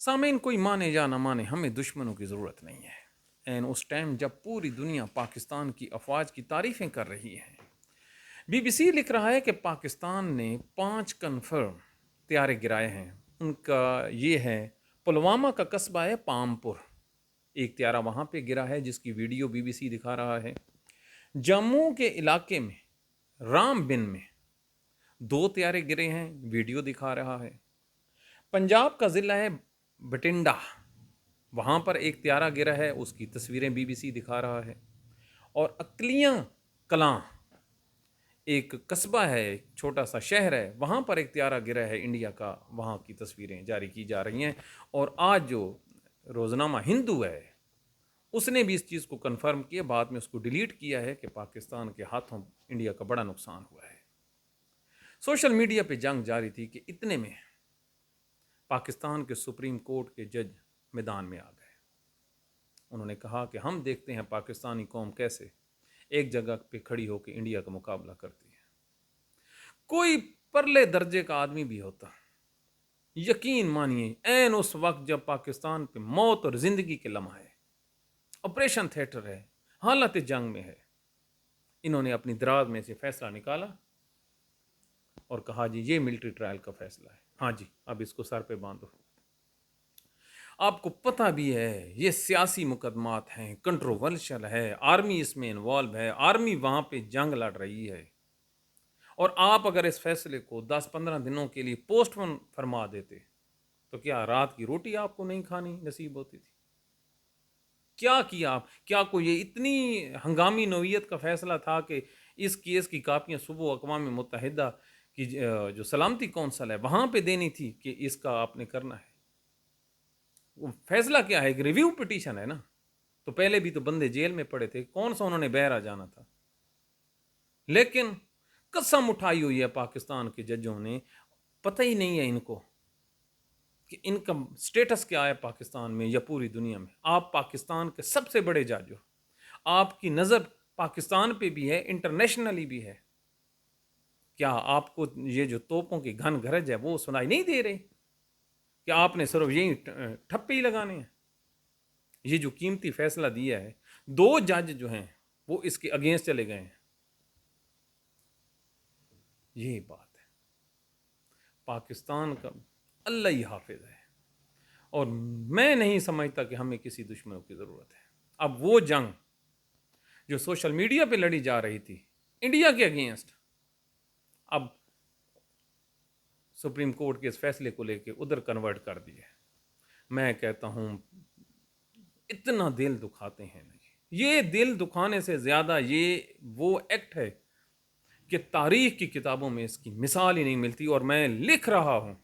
سامعین، کوئی مانے یا نہ مانے، ہمیں دشمنوں کی ضرورت نہیں ہے۔ این اس ٹائم جب پوری دنیا پاکستان کی افواج کی تعریفیں کر رہی ہے، بی بی سی لکھ رہا ہے کہ پاکستان نے 5 کنفرم طیارے گرائے ہیں۔ ان کا یہ ہے پلوامہ کا قصبہ ہے پامپور، ایک طیارہ وہاں پہ گرا ہے جس کی ویڈیو بی بی سی دکھا رہا ہے۔ جموں کے علاقے میں رام بن میں 2 طیارے گرے ہیں، ویڈیو دکھا رہا ہے۔ پنجاب کا ضلع ہے بٹنڈا، وہاں پر ایک طیارہ گرا ہے، اس کی تصویریں بی بی سی دکھا رہا ہے۔ اور اقلیاں کلاں ایک قصبہ ہے، ایک چھوٹا سا شہر ہے، وہاں پر ایک طیارہ گرا ہے انڈیا کا، وہاں کی تصویریں جاری کی جا رہی ہیں۔ اور آج جو روزنامہ ہندو ہے اس نے بھی اس چیز کو کنفرم کیا، بعد میں اس کو ڈیلیٹ کیا ہے کہ پاکستان کے ہاتھوں انڈیا کا بڑا نقصان ہوا ہے۔ سوشل میڈیا پہ جنگ جاری تھی کہ اتنے میں پاکستان کے سپریم کورٹ کے جج میدان میں آ گئے۔ انہوں نے کہا کہ ہم دیکھتے ہیں پاکستانی قوم کیسے ایک جگہ پہ کھڑی ہو کے انڈیا کا مقابلہ کرتی ہے۔ کوئی پرلے درجے کا آدمی بھی ہوتا، یقین مانیے عین اس وقت جب پاکستان پہ موت اور زندگی کے لمحہ ہے، آپریشن تھیٹر ہے، حالت جنگ میں ہے، انہوں نے اپنی دراز میں سے فیصلہ نکالا اور کہا جی یہ ملٹری ٹرائل کا فیصلہ ہے، ہاں جی اب اس کو سر پہ باندھو۔ آپ کو پتہ بھی ہے یہ سیاسی مقدمات ہیں، کنٹروورشل ہے، آرمی اس میں انوالو ہے، آرمی وہاں پہ جنگ لڑ رہی ہے، اور آپ اگر اس فیصلے کو 10-15 دنوں کے لیے پوسٹ پون فرما دیتے تو کیا رات کی روٹی آپ کو نہیں کھانی نصیب ہوتی تھی؟ کیا کیا آپ؟ کیا کوئی یہ اتنی ہنگامی نوعیت کا فیصلہ تھا کہ اس کیس کی کاپیاں صبح اقوام متحدہ کی جو سلامتی کونسل ہے وہاں پہ دینی تھی کہ اس کا آپ نے کرنا ہے؟ وہ فیصلہ کیا ہے؟ ایک ریویو پٹیشن ہے نا، تو پہلے بھی تو بندے جیل میں پڑے تھے، کون سا انہوں نے بہرا جانا تھا؟ لیکن قسم اٹھائی ہوئی ہے پاکستان کے ججوں نے، پتہ ہی نہیں ہے ان کو کہ ان کا سٹیٹس کیا ہے پاکستان میں یا پوری دنیا میں۔ آپ پاکستان کے سب سے بڑے جج ہو، آپ کی نظر پاکستان پہ بھی ہے، انٹرنیشنلی بھی ہے، کیا آپ کو یہ جو توپوں کی گھن گرج ہے وہ سنائی نہیں دے رہی کہ آپ نے صرف یہی ٹھپے ہی لگانے ہیں؟ یہ جو قیمتی فیصلہ دیا ہے، 2 جج جو ہیں وہ اس کے اگینسٹ چلے گئے ہیں، یہی بات ہے۔ پاکستان کا اللہ ہی حافظ ہے، اور میں نہیں سمجھتا کہ ہمیں کسی دشمنوں کی ضرورت ہے۔ اب وہ جنگ جو سوشل میڈیا پہ لڑی جا رہی تھی انڈیا کے اگینسٹ، اب سپریم کورٹ کے اس فیصلے کو لے کے ادھر کنورٹ کر دیا ہے۔ میں کہتا ہوں اتنا دل دکھاتے ہیں نہیں، یہ دل دکھانے سے زیادہ یہ وہ ایکٹ ہے کہ تاریخ کی کتابوں میں اس کی مثال ہی نہیں ملتی، اور میں لکھ رہا ہوں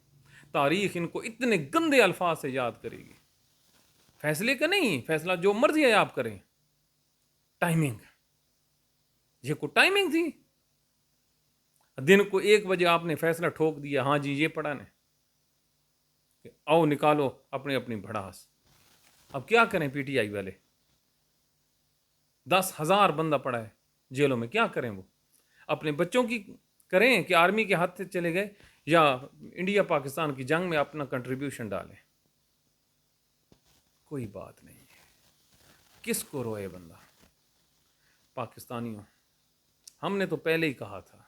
تاریخ ان کو اتنے گندے الفاظ سے یاد کرے گی۔ فیصلے کا نہیں، فیصلہ جو مرضی ہے آپ کریں، ٹائمنگ، یہ کو ٹائمنگ تھی، دن کو 1 بجے آپ نے فیصلہ ٹھوک دیا، ہاں جی یہ پڑھا نے کہ آؤ نکالو اپنی اپنی بھڑاس۔ اب کیا کریں پی ٹی آئی والے؟ 10,000 بندہ پڑا ہے جیلوں میں، کیا کریں؟ وہ اپنے بچوں کی کریں کہ آرمی کے ہاتھ سے چلے گئے، یا انڈیا پاکستان کی جنگ میں اپنا کنٹریبیوشن ڈالیں؟ کوئی بات نہیں ہے، کس کو روئے بندہ؟ پاکستانیوں، ہم نے تو پہلے ہی کہا تھا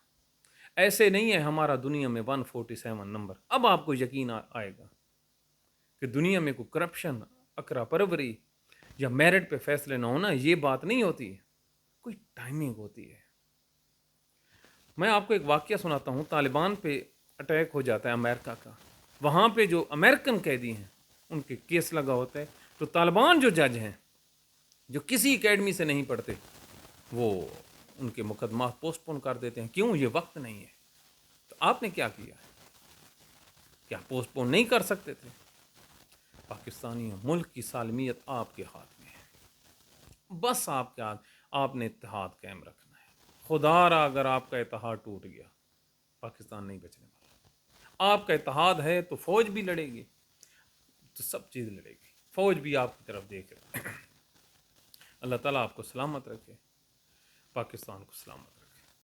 ایسے نہیں ہے ہمارا دنیا میں 147 نمبر۔ اب آپ کو یقین آئے گا کہ دنیا میں کوئی کرپشن، اکرا پروری یا میرٹ پہ فیصلے نہ ہونا، یہ بات نہیں ہوتی ہے، کوئی ٹائمنگ ہوتی ہے۔ میں آپ کو ایک واقعہ سناتا ہوں، طالبان پہ اٹیک ہو جاتا ہے امریکہ کا، وہاں پہ جو امریکن قیدی ہیں ان کے کیس لگا ہوتا ہے، تو طالبان جو جج ہیں جو کسی اکیڈمی سے نہیں پڑھتے، وہ ان کے مقدمات پوسٹ پون کر دیتے ہیں، کیوں؟ یہ وقت نہیں ہے۔ تو آپ نے کیا کیا؟ کیا پوسٹ پون نہیں کر سکتے تھے؟ پاکستانی ملک کی سالمیت آپ کے ہاتھ میں ہے، بس آپ نے اتحاد قائم رکھنا ہے۔ خدا را اگر آپ کا اتحاد ٹوٹ گیا پاکستان نہیں بچنے والا۔ آپ کا اتحاد ہے تو فوج بھی لڑے گی، تو سب چیز لڑے گی، فوج بھی آپ کی طرف دیکھ رہے۔ اللہ تعالیٰ آپ کو سلامت رکھے، پاکستان کو سلامت رکھے۔